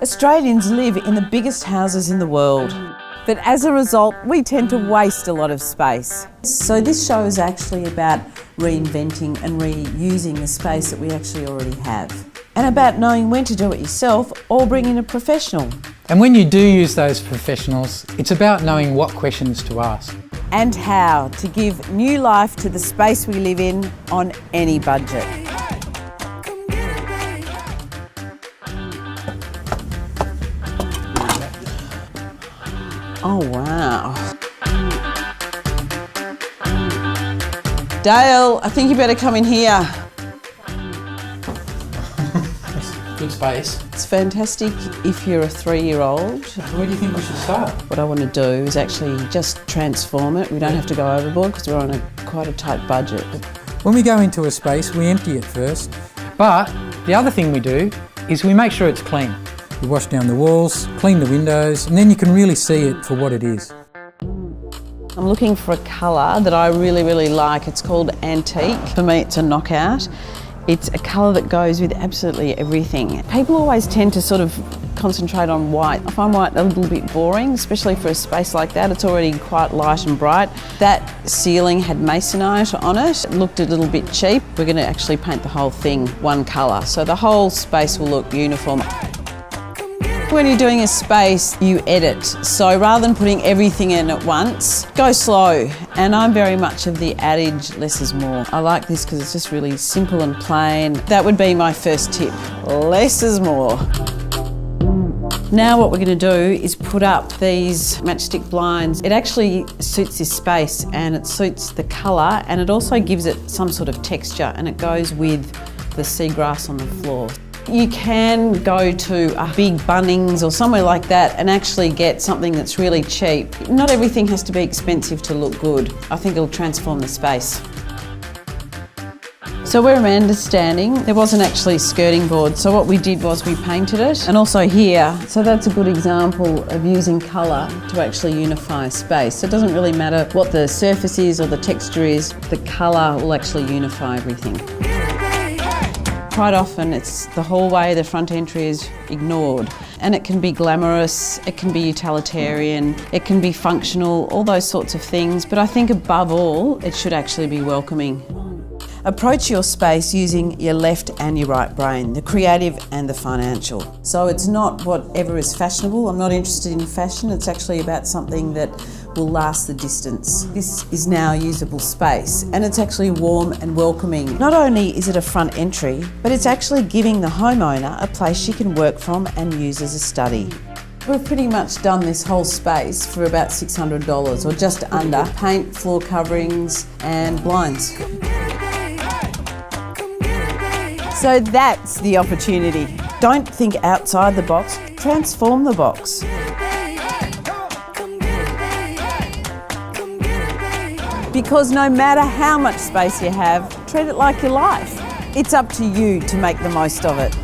Australians live in the biggest houses in the world, but as a result, we tend to waste a lot of space. So this show is actually about reinventing and reusing the space that we actually already have, and about knowing when to do it yourself or bring in a professional. And when you do use those professionals, it's about knowing what questions to ask. And how to give new life to the space we live in on any budget. Oh wow. Dale, I think you better come in here. Good space. It's fantastic if you're a 3-year-old. Where do you think we should start? What I want to do is actually just transform it. We don't have to go overboard because we're on quite a tight budget. When we go into a space, we empty it first. But the other thing we do is we make sure it's clean. You wash down the walls, clean the windows, and then you can really see it for what it is. I'm looking for a colour that I really like. It's called Antique. For me, it's a knockout. It's a colour that goes with absolutely everything. People always tend to sort of concentrate on white. I find white a little bit boring, especially for a space like that. It's already quite light and bright. That ceiling had masonite on it. It looked a little bit cheap. We're going to actually paint the whole thing one colour, so the whole space will look uniform. When you're doing a space, you edit. So rather than putting everything in at once, go slow. And I'm very much of the adage, less is more. I like this because it's just really simple and plain. That would be my first tip, less is more. Now what we're going to do is put up these matchstick blinds. It actually suits this space and it suits the colour, and it also gives it some sort of texture, and it goes with the seagrass on the floor. You can go to a big Bunnings or somewhere like that and actually get something that's really cheap. Not everything has to be expensive to look good. I think it'll transform the space. So where Amanda's standing, there wasn't actually skirting board, so what we did was we painted it. And also here, so that's a good example of using colour to actually unify a space. So it doesn't really matter what the surface is or the texture is, the colour will actually unify everything. Quite often it's the hallway, the front entry is ignored, and it can be glamorous, it can be utilitarian, it can be functional, all those sorts of things, but I think above all it should actually be welcoming. Approach your space using your left and your right brain, the creative and the financial. So it's not whatever is fashionable. I'm not interested in fashion, it's actually about something that will last the distance. This is now a usable space, and it's actually warm and welcoming. Not only is it a front entry, but it's actually giving the homeowner a place she can work from and use as a study. We've pretty much done this whole space for about $600 or just under. Paint, floor coverings and blinds. So that's the opportunity. Don't think outside the box, transform the box. Because no matter how much space you have, treat it like your life. It's up to you to make the most of it.